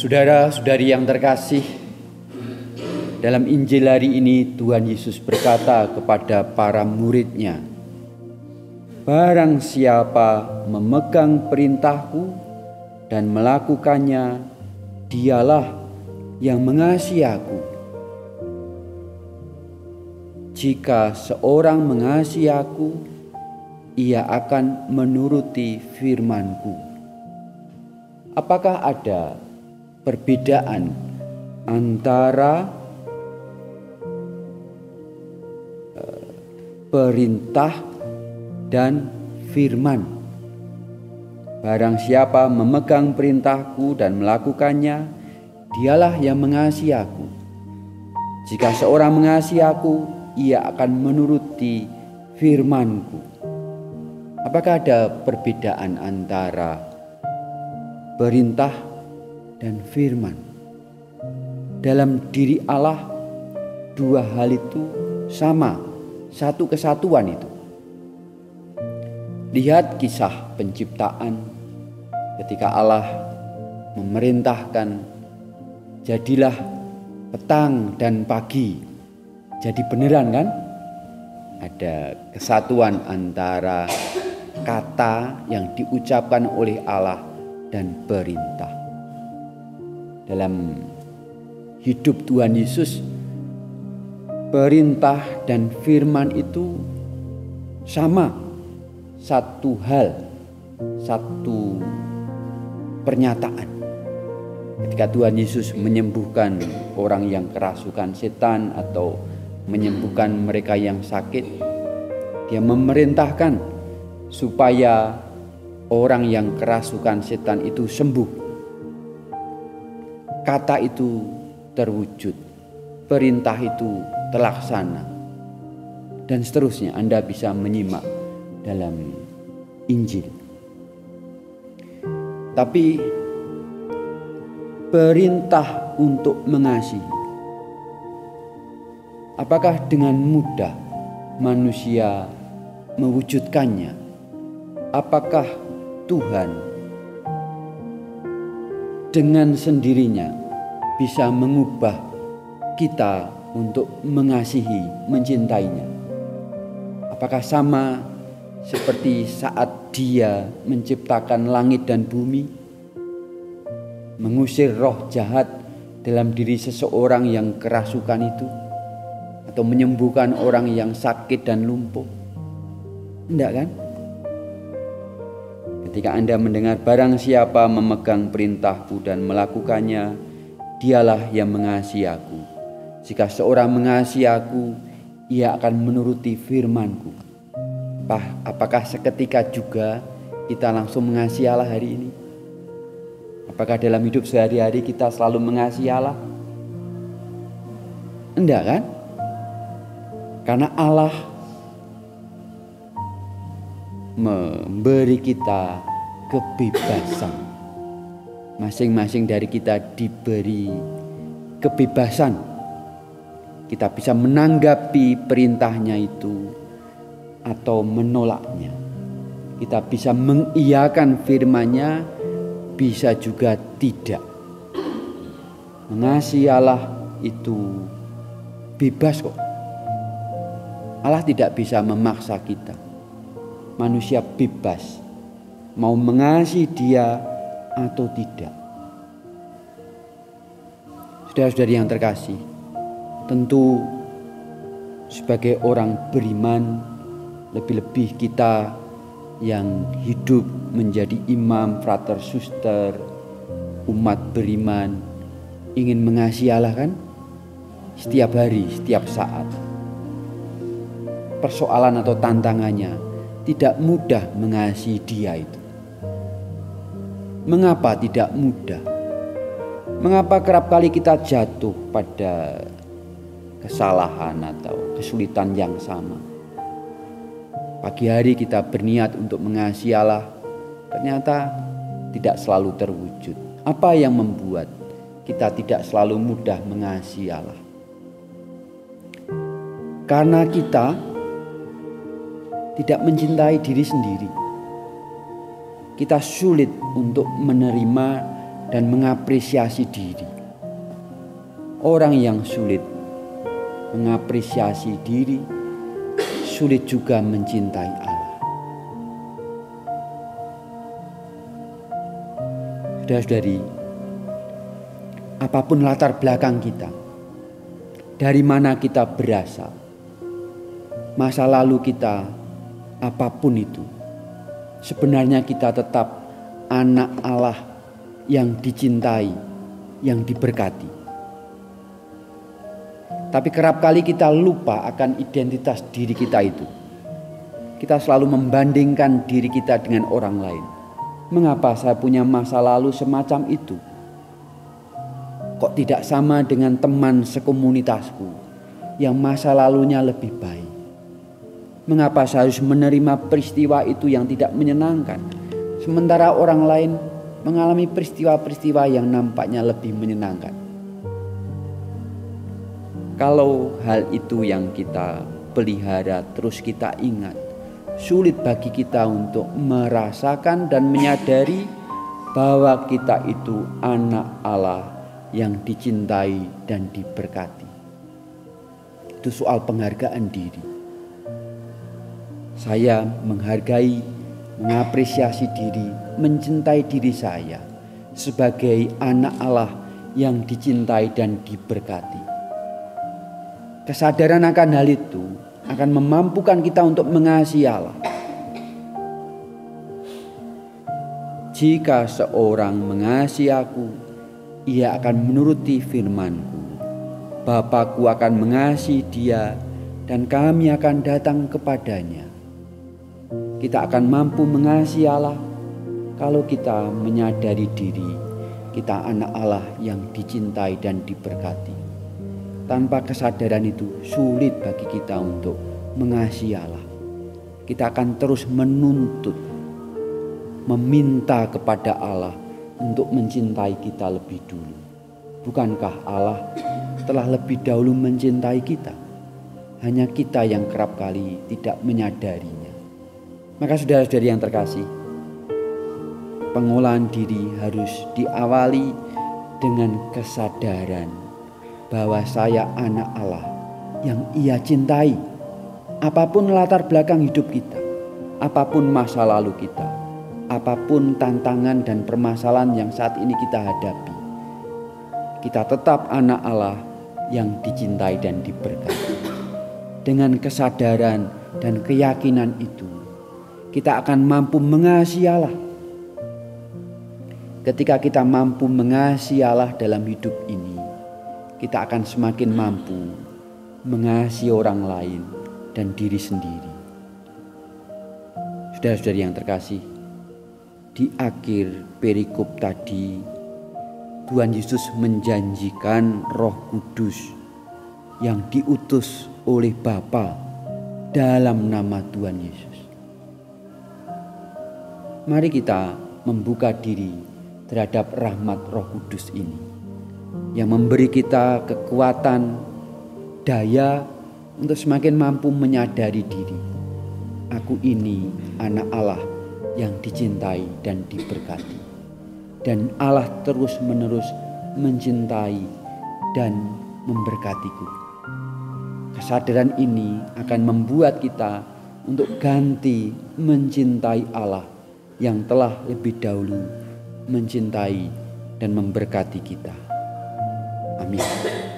Saudara-saudari yang terkasih, dalam Injil hari ini Tuhan Yesus berkata kepada para murid-Nya, "Barang siapa memegang perintahku dan melakukannya, dialah yang mengasihi aku. Jika seorang mengasihi aku, ia akan menuruti firman-Ku." Apakah ada perbedaan antara perintah dan firman? Barang siapa memegang perintahku dan melakukannya, dialah yang mengasihi aku. Jika seorang mengasihi aku, ia akan menuruti firman-Ku. Apakah ada perbedaan antara perintah dan firman? Dalam diri Allah, dua hal itu sama, satu kesatuan itu. Lihat kisah penciptaan ketika Allah memerintahkan, jadilah petang dan pagi. Jadi beneran kan? Ada kesatuan antara kata yang diucapkan oleh Allah dan perintah. Dalam hidup Tuhan Yesus, perintah dan firman itu sama, satu hal, satu pernyataan. Ketika Tuhan Yesus menyembuhkan orang yang kerasukan setan atau menyembuhkan mereka yang sakit, Dia memerintahkan supaya orang yang kerasukan setan itu sembuh. Kata itu terwujud, perintah itu terlaksana, dan seterusnya. Anda bisa menyimak dalam Injil. Tapi perintah untuk mengasihi, apakah dengan mudah manusia mewujudkannya? Apakah Tuhan dengan sendirinya bisa mengubah kita untuk mengasihi, mencintainya? Apakah sama seperti saat Dia menciptakan langit dan bumi, mengusir roh jahat dalam diri seseorang yang kerasukan itu, atau menyembuhkan orang yang sakit dan lumpuh? Enggak kan? Ketika Anda mendengar barang siapa memegang perintahku dan melakukannya, dialah yang mengasihi aku. Jika seorang mengasihi aku, ia akan menuruti firman-Ku. Apakah seketika juga kita langsung mengasihi Allah hari ini? Apakah dalam hidup sehari-hari kita selalu mengasihi Allah? Enggak kan? Karena Allah memberi kita kebebasan. Masing-masing dari kita diberi kebebasan. Kita bisa menanggapi perintahnya itu atau menolaknya. Kita bisa mengiyakan firman-Nya, bisa juga tidak. Mengasihi Allah itu bebas kok. Allah tidak bisa memaksa kita. Manusia bebas mau mengasihi Dia atau tidak. Saudara-saudari yang terkasih, tentu sebagai orang beriman, lebih-lebih kita yang hidup menjadi imam, frater, suster, umat beriman, ingin mengasihi Allah kan? Setiap hari, setiap saat. Persoalan atau tantangannya, tidak mudah mengasihi Dia itu. Mengapa tidak mudah? Mengapa kerap kali kita jatuh pada kesalahan atau kesulitan yang sama? Pagi hari kita berniat untuk mengasihi Allah, ternyata tidak selalu terwujud. Apa yang membuat kita tidak selalu mudah mengasihi Allah? Karena kita tidak mencintai diri sendiri. Kita sulit untuk menerima dan mengapresiasi diri. Orang yang sulit mengapresiasi diri, sulit juga mencintai Allah. Saudara-saudari, apapun latar belakang kita, dari mana kita berasal, masa lalu kita, apapun itu, sebenarnya kita tetap anak Allah yang dicintai, yang diberkati. Tapi kerap kali kita lupa akan identitas diri kita itu. Kita selalu membandingkan diri kita dengan orang lain. Mengapa saya punya masa lalu semacam itu? Kok tidak sama dengan teman sekomunitasku yang masa lalunya lebih baik? Mengapa saya harus menerima peristiwa itu yang tidak menyenangkan, sementara orang lain mengalami peristiwa-peristiwa yang nampaknya lebih menyenangkan? Kalau hal itu yang kita pelihara terus kita ingat, sulit bagi kita untuk merasakan dan menyadari bahwa kita itu anak Allah yang dicintai dan diberkati. Itu soal penghargaan diri. Saya menghargai, mengapresiasi diri, mencintai diri saya sebagai anak Allah yang dicintai dan diberkati. Kesadaran akan hal itu akan memampukan kita untuk mengasihi Allah. Jika seorang mengasihi aku, ia akan menuruti firman-Ku. Bapa-Ku akan mengasihi dia dan kami akan datang kepadanya. Kita akan mampu mengasihi Allah kalau kita menyadari diri kita anak Allah yang dicintai dan diberkati. Tanpa kesadaran itu sulit bagi kita untuk mengasihi Allah. Kita akan terus menuntut, meminta kepada Allah untuk mencintai kita lebih dulu. Bukankah Allah telah lebih dahulu mencintai kita? Hanya kita yang kerap kali tidak menyadarinya. Maka saudara-saudari yang terkasih, pengolahan diri harus diawali dengan kesadaran bahwa saya anak Allah yang Ia cintai. Apapun latar belakang hidup kita, apapun masa lalu kita, apapun tantangan dan permasalahan yang saat ini kita hadapi, kita tetap anak Allah yang dicintai dan diberkati. Dengan kesadaran dan keyakinan itu, kita akan mampu mengasihi Allah. Ketika kita mampu mengasihi Allah dalam hidup ini, kita akan semakin mampu mengasihi orang lain dan diri sendiri. Saudara-saudari yang terkasih, di akhir perikop tadi, Tuhan Yesus menjanjikan Roh Kudus yang diutus oleh Bapa dalam nama Tuhan Yesus. Mari kita membuka diri terhadap rahmat Roh Kudus ini, yang memberi kita kekuatan, daya untuk semakin mampu menyadari diri. Aku ini anak Allah yang dicintai dan diberkati. Dan Allah terus-menerus mencintai dan memberkatiku. Kesadaran ini akan membuat kita untuk ganti mencintai Allah yang telah lebih dahulu mencintai dan memberkati kita. Amin.